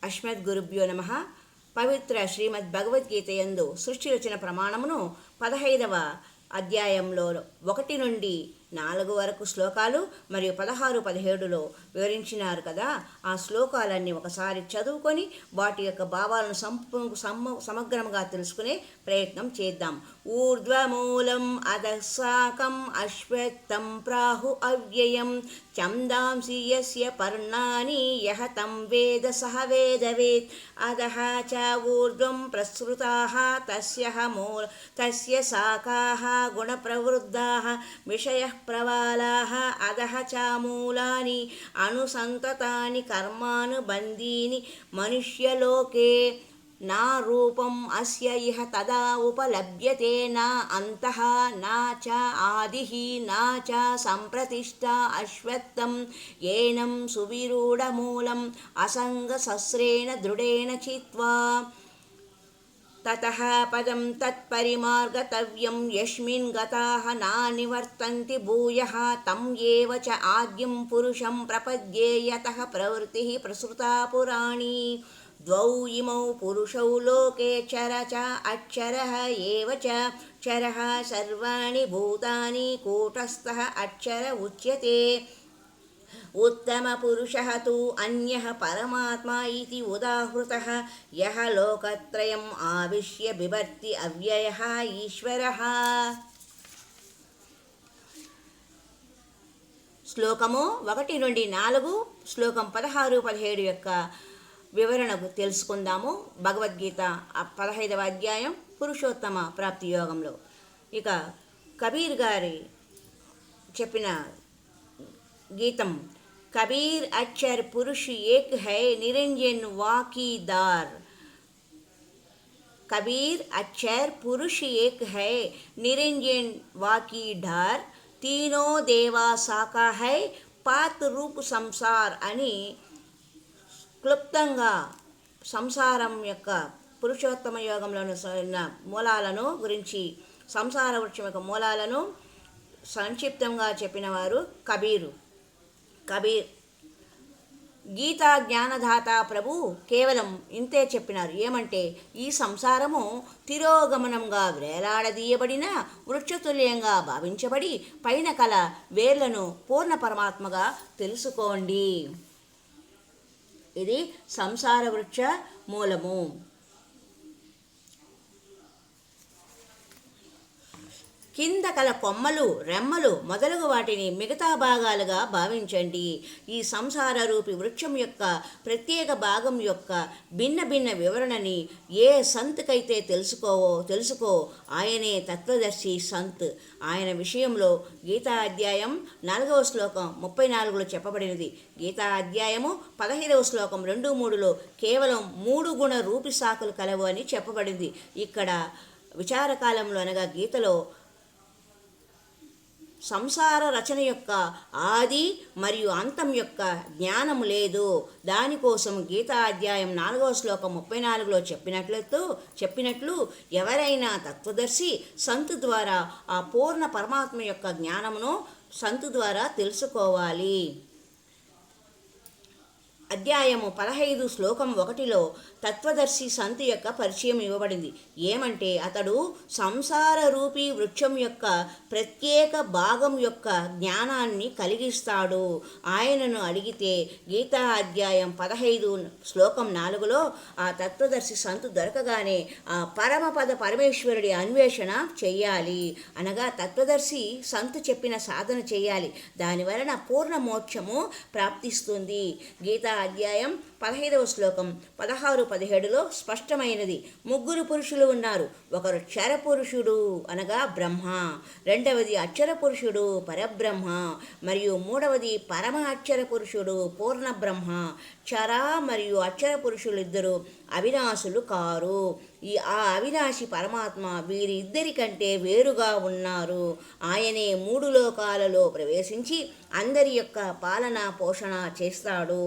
అస్మద్గురుభ్యో నమః. పవిత్ర శ్రీమద్ భగవద్గీత యందు సృష్టి రచన ప్రమాణమును 15వ అధ్యాయంలో 1 నుండి 4 వరకు శ్లోకాలు మరియు 16, 17లో వివరించినారు కదా. ఆ శ్లోకాలన్నీ ఒకసారి చదువుకొని వాటి యొక్క భావాలను సమగ్రంగా తెలుసుకునే ప్రయత్నం చేద్దాం. ఊర్ధ్వమూలం అధఃశాఖం అశ్వత్థం ప్రాహు అవ్యయం ఛందాంసి యస్య పర్ణాని యః తం వేద సహ వేదవేత్ అధః చ ఊర్ధ్వం ప్రసృతాః తస్య శాఖాః గుణప్రవృద్ధాః విషయః ప్రవాలాః అధః చ మూలాని అనుసంతతాని కర్మానుబంధీని మనుష్యలోకే నా రూపం అస్య ఇహ తదా ఉపలభ్యతే నా అంతః నా చ ఆదిః నా చ సంప్రతిష్ఠా అశ్వత్థం ఏనం సువిరూఢమూలం అసంగశస్త్రేణ దృఢేన చిత్వా తతః పదం తత్పరిమార్గతవ్యం యస్మిన్ గతాః నానివర్తంతి భూయః తం ఏవ చ ఆద్యం పురుషం ప్రపద్యే యతః ప్రవృత్తిః ప్రసృతా పురాణీ ద్వౌ ఇమౌ పురుషౌ లోకే చర చ అక్షరః ఏవ చ చరః సర్వాణి భూతాని కూటస్థః అక్షర ఉచ్యతే. ఉత్తమ పురుషః తు అన్యః పరమాత్మా ఇతి ఉదాహృతః యః లోకత్రయం ఆవిశ్య బిభర్తి అవ్యయః ఈశ్వరః. శ్లోకము 1 నుండి 4, శ్లోకం 16, 17 యొక్క వివరణకు తెలుసుకుందాము. భగవద్గీత 15వ అధ్యాయం పురుషోత్తమ ప్రాప్తి యోగంలో. ఇక కబీర్ గారి చెప్పిన గీతం కబీర్ అక్షర్ పురుష్ ఏక్ హై నిరంజన్ వాకీదార్. కబీర్ అక్షర్ పురుష్ ఏక్ హై నిరంజన్ వాకీడార్ తీనో దేవా శాఖా హై పాత్ రూప్ సంసార్ అని క్లుప్తంగా సంసారం యొక్క పురుషోత్తమ యోగంలోని మూలాలను గురించి, సంసార వృక్షం యొక్క మూలాలను సంక్షిప్తంగా చెప్పినవారు కబీర్. గీతా జ్ఞానదాత ప్రభు కేవలం ఇంతే చెప్పినారు. ఏమంటే, ఈ సంసారము తిరోగమనంగా వేలాడదీయబడిన వృక్షతుల్యంగా భావించబడి పైన కల వేర్లను పూర్ణ పరమాత్మగా తెలుసుకోండి. ఇది సంసార వృక్ష మూలము. కింద కల కొమ్మలు, రెమ్మలు మొదలగు వాటిని మిగతా భాగాలుగా భావించండి. ఈ సంసార రూపి వృక్షం యొక్క ప్రత్యేక భాగం యొక్క భిన్న భిన్న వివరణని ఏ సంత్కైతే తెలుసుకో ఆయనే తత్వదర్శి సంత్. ఆయన విషయంలో గీతా అధ్యాయం 4వ శ్లోకం 34లో చెప్పబడినది. గీతా అధ్యాయము 15వ శ్లోకం 2, 3లో కేవలం 3 గుణ రూపి శాఖలు కలవు అని చెప్పబడింది. ఇక్కడ విచారకాలంలో అనగా గీతలో సంసార రచన యొక్క ఆది మరియు అంతం యొక్క జ్ఞానము లేదు. దానికోసం గీతా అధ్యాయం 4వ శ్లోకం 34లో చెప్పినట్లు ఎవరైనా తత్వదర్శి సంతు ద్వారా ఆ పూర్ణ పరమాత్మ యొక్క జ్ఞానమును సంతు ద్వారా తెలుసుకోవాలి. అధ్యాయము 15 శ్లోకం 1లో తత్వదర్శి సంతు యొక్క పరిచయం ఇవ్వబడింది. ఏమంటే, అతడు సంసార రూపీ వృక్షం యొక్క ప్రత్యేక భాగం యొక్క జ్ఞానాన్ని కలిగిస్తాడు. ఆయనను అడిగితే గీతా అధ్యాయం 15 శ్లోకం 4లో ఆ తత్వదర్శి సంతు దొరకగానే ఆ పరమపద పరమేశ్వరుడి అన్వేషణ చెయ్యాలి. అనగా తత్వదర్శి సంతు చెప్పిన సాధన చేయాలి. దానివలన పూర్ణ మోక్షము ప్రాప్తిస్తుంది. గీతా అధ్యాయం 15వ శ్లోకం 16, 17లో స్పష్టమైనది. 3 పురుషులు ఉన్నారు. ఒకరు క్షర పురుషుడు అనగా బ్రహ్మ, రెండవది అక్షర పురుషుడు పరబ్రహ్మ, మరియు మూడవది పరమ అక్షర పురుషుడు పూర్ణ బ్రహ్మ. క్షర మరియు అక్షర పురుషులిద్దరూ అవినాశులు కారు. ఆ అవినాశి పరమాత్మ వీరిద్దరి కంటే వేరుగా ఉన్నారు. ఆయనే 3 లోకాలలో ప్రవేశించి అందరి యొక్క పాలన పోషణ చేస్తాడు.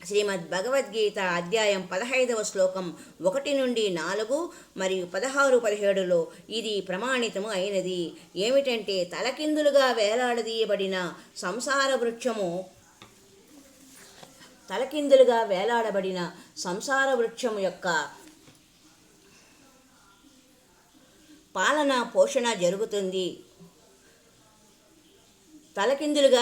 శ్రీమద్ భగవద్గీత అధ్యాయం 15వ శ్లోకం 1 నుండి 4 మరియు 16, 17లో ఇది ప్రమాణితము అయినది. ఏమిటంటే, తలకిందులుగా వేలాడదీయబడిన సంసార వృక్షము తలకిందులుగా వేలాడబడిన సంసార వృక్షం యొక్క పాలన పోషణ జరుగుతుంది. తలకిందులుగా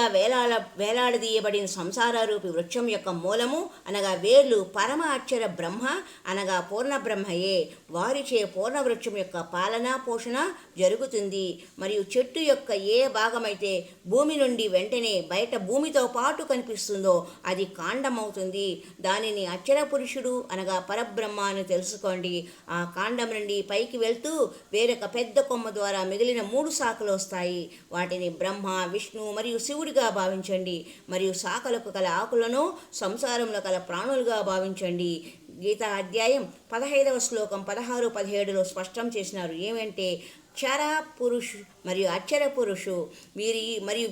వేలాడదీయబడిన సంసారరూపి వృక్షం యొక్క మూలము అనగా వేర్లు పరమ అక్షర బ్రహ్మ అనగా పూర్ణ బ్రహ్మయే. వారిచే పూర్ణ వృక్షం యొక్క పాలన పోషణ జరుగుతుంది. మరియు చెట్టు యొక్క ఏ భాగమైతే భూమి నుండి వెంటనే బయట భూమితో పాటు కనిపిస్తుందో అది కాండమవుతుంది. దానిని అక్షర పురుషుడు అనగా పరబ్రహ్మ అని తెలుసుకోండి. ఆ కాండం నుండి పైకి వెళ్తూ వేరొక పెద్ద కొమ్మ ద్వారా మిగిలిన 3 శాఖలు వస్తాయి. వాటిని బ్రహ్మ, విష్ణు మరియు శివుడిగా భావించండి. మరియు శాఖలకు కల ఆకులను సంసారంలో కల ప్రాణులుగా భావించండి. గీతా అధ్యాయం 15వ శ్లోకం 16, 17లో స్పష్టం చేసినారు. ఏమంటే క్షర పురుషు మరియు అక్షర పురుషు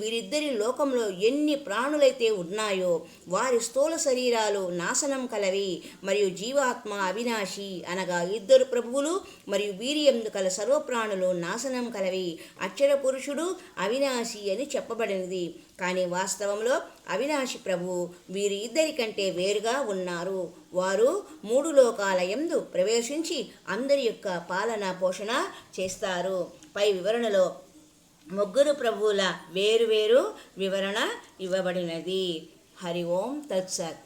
వీరిద్దరి లోకంలో ఎన్ని ప్రాణులైతే ఉన్నాయో వారి స్థూల శరీరాలు నాశనం కలవి మరియు జీవాత్మ అవినాశి అనగా 2 ప్రభువులు మరియు వీరియందు కల సర్వప్రాణులు నాశనం కలవి. అక్షర పురుషుడు అవినాశి అని చెప్పబడినది. కానీ వాస్తవంలో అవినాశి ప్రభువు వీరి ఇద్దరి కంటే వేరుగా ఉన్నారు. వారు 3 లోకాల యందు ప్రవేశించి అందరి యొక్క పాలన పోషణ చేస్తారు. పై వివరణలో 3 ప్రభువుల వేరు వివరణ ఇవ్వబడినది. హరి ఓం తత్సత్.